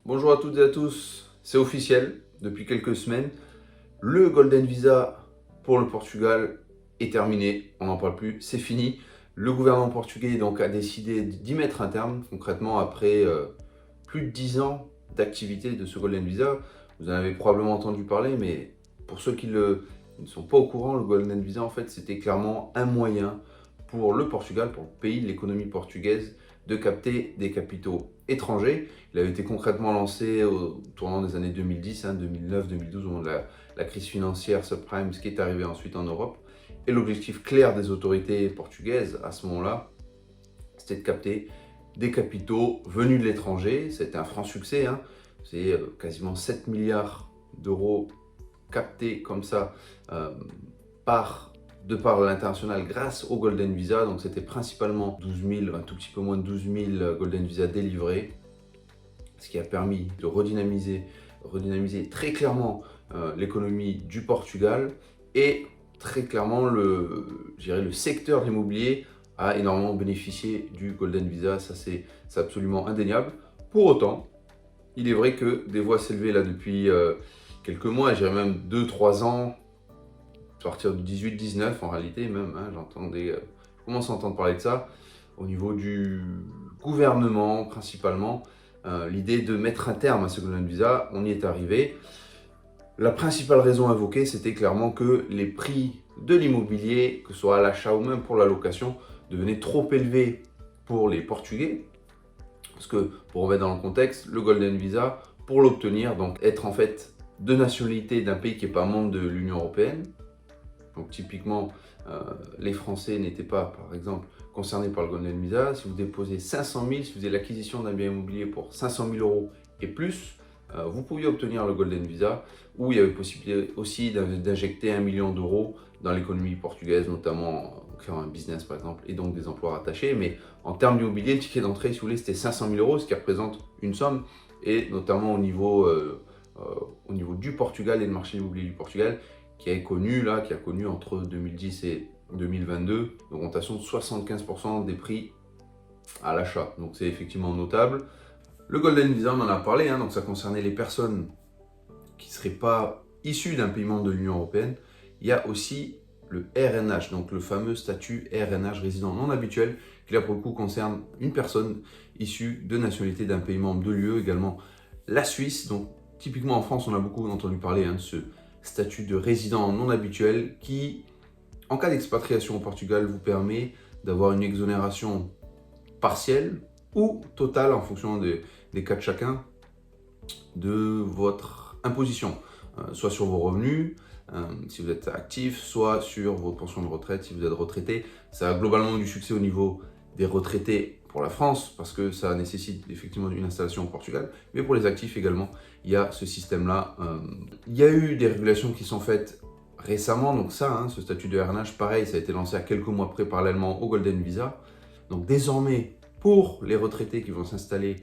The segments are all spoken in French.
Bonjour à toutes et à tous, c'est officiel, depuis quelques semaines, le Golden Visa pour le Portugal est terminé, on n'en parle plus, c'est fini. Le gouvernement portugais donc a décidé d'y mettre un terme, concrètement après plus de 10 ans d'activité de ce Golden Visa. Vous en avez probablement entendu parler, mais pour ceux qui ne sont pas au courant, le Golden Visa en fait c'était clairement un moyen pour le Portugal, pour le pays, l'économie portugaise, de capter des capitaux étrangers. Il avait été concrètement lancé au tournant des années 2010, 2009-2012, au moment de la crise financière subprime, ce qui est arrivé ensuite en Europe. Et l'objectif clair des autorités portugaises à ce moment-là, c'était de capter des capitaux venus de l'étranger. C'était un franc succès, hein. C'est quasiment 7 milliards d'euros captés comme ça de par l'international grâce au Golden Visa. Donc c'était principalement 12 000, un tout petit peu moins de 12 000 Golden Visa délivrés, ce qui a permis de redynamiser très clairement l'économie du Portugal et très clairement le secteur de l'immobilier a énormément bénéficié du Golden Visa, ça c'est absolument indéniable. Pour autant, il est vrai que des voix s'élevaient là depuis quelques mois, je dirais même 2-3 ans, à partir de 18-19 en réalité même, hein, je commence à entendre parler de ça, au niveau du gouvernement principalement, l'idée de mettre un terme à ce Golden Visa, on y est arrivé. La principale raison invoquée, c'était clairement que les prix de l'immobilier, que ce soit à l'achat ou même pour la location, devenaient trop élevés pour les Portugais. Parce que, pour remettre dans le contexte, le Golden Visa, pour l'obtenir, donc être en fait de nationalité d'un pays qui n'est pas membre de l'Union européenne, donc typiquement, les Français n'étaient pas, par exemple, concernés par le Golden Visa. Si vous déposez 500 000, si vous avez l'acquisition d'un bien immobilier pour 500 000 euros et plus, vous pouviez obtenir le Golden Visa, où il y avait possibilité aussi d'injecter 1 million d'euros dans l'économie portugaise, notamment en créant un business par exemple, et donc des emplois rattachés. Mais en termes d'immobilier, le ticket d'entrée, si vous voulez, c'était 500 000 euros, ce qui représente une somme, et notamment au niveau du Portugal et le marché immobilier du Portugal, qui a connu entre 2010 et 2022 une augmentation de 75% des prix à l'achat. Donc c'est effectivement notable. Le Golden Visa, on en a parlé, hein, donc ça concernait les personnes qui ne seraient pas issues d'un pays membre de l'Union européenne. Il y a aussi le RNH, donc le fameux statut RNH, résident non habituel, qui là pour le coup concerne une personne issue de nationalité d'un pays membre de l'UE, également la Suisse. Donc typiquement en France, on a beaucoup entendu parler de ce statut de résident non habituel qui, en cas d'expatriation au Portugal, vous permet d'avoir une exonération partielle ou totale en fonction des cas de chacun de votre imposition, soit sur vos revenus si vous êtes actif, soit sur vos pensions de retraite si vous êtes retraité. Ça a globalement du succès au niveau des retraités pour la France parce que ça nécessite effectivement une installation au Portugal, mais pour les actifs également, il y a ce système-là. Il y a eu des régulations qui sont faites récemment, donc ça, ce statut de RNH, pareil, ça a été lancé à quelques mois près parallèlement au Golden Visa. Donc désormais, pour les retraités qui vont s'installer,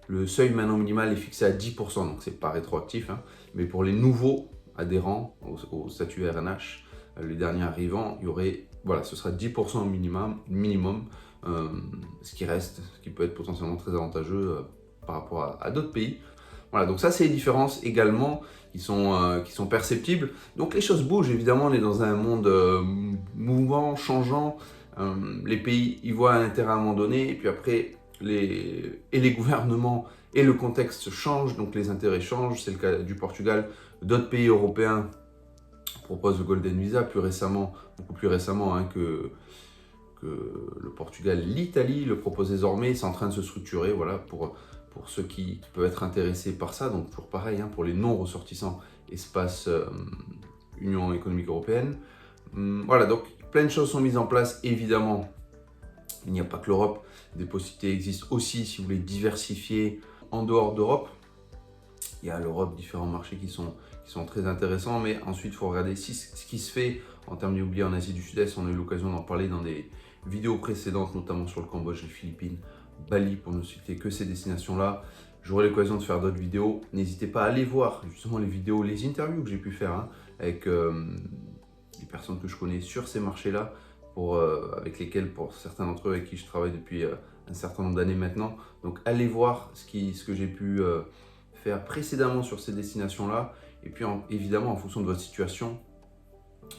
le seuil maintenant minimal est fixé à 10%, donc c'est pas rétroactif, mais pour les nouveaux adhérents au statut RNH, les derniers arrivants, il y aurait, voilà, ce sera 10% minimum, ce qui peut être potentiellement très avantageux par rapport à d'autres pays. Voilà, donc ça c'est les différences également qui sont perceptibles. Donc les choses bougent, évidemment, on est dans un monde mouvant, changeant. Les pays y voient un intérêt à un moment donné, et puis après, les gouvernements et le contexte changent, donc les intérêts changent. C'est le cas du Portugal. D'autres pays européens proposent le Golden Visa plus récemment, beaucoup plus récemment que le Portugal. L'Italie le propose désormais, c'est en train de se structurer, voilà, pour ceux qui peuvent être intéressés par ça. Donc toujours pareil, pour les non-ressortissants espace Union économique européenne. Voilà, donc plein de choses sont mises en place, évidemment. Il n'y a pas que l'Europe, des possibilités existent aussi si vous voulez diversifier en dehors d'Europe. Il y a l'Europe, différents marchés qui sont très intéressants, mais ensuite il faut regarder ce qui se fait en termes d'immobilier en Asie du Sud-Est. On a eu l'occasion d'en parler dans des vidéos précédentes, notamment sur le Cambodge, les Philippines, Bali, pour ne citer que ces destinations-là. J'aurai l'occasion de faire d'autres vidéos. N'hésitez pas à aller voir justement les vidéos, les interviews que j'ai pu faire avec les personnes que je connais sur ces marchés-là, avec lesquels, pour certains d'entre eux avec qui je travaille depuis un certain nombre d'années maintenant. Donc allez voir ce que j'ai pu faire précédemment sur ces destinations-là. Et puis évidemment, en fonction de votre situation,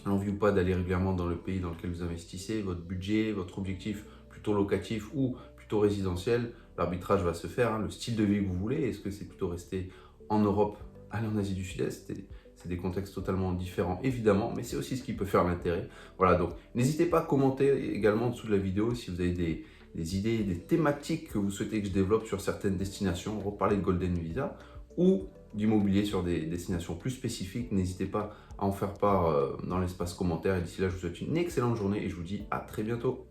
l'envie ou pas d'aller régulièrement dans le pays dans lequel vous investissez, votre budget, votre objectif plutôt locatif ou plutôt résidentiel, l'arbitrage va se faire, hein, le style de vie que vous voulez. Est-ce que c'est plutôt rester en Europe, aller en Asie du Sud-Est? C'est des contextes totalement différents, évidemment, mais c'est aussi ce qui peut faire l'intérêt. Voilà, donc n'hésitez pas à commenter également en dessous de la vidéo si vous avez des idées, des thématiques que vous souhaitez que je développe sur certaines destinations, reparler de Golden Visa ou d'immobilier sur des destinations plus spécifiques. N'hésitez pas à en faire part dans l'espace commentaire. Et d'ici là, je vous souhaite une excellente journée et je vous dis à très bientôt.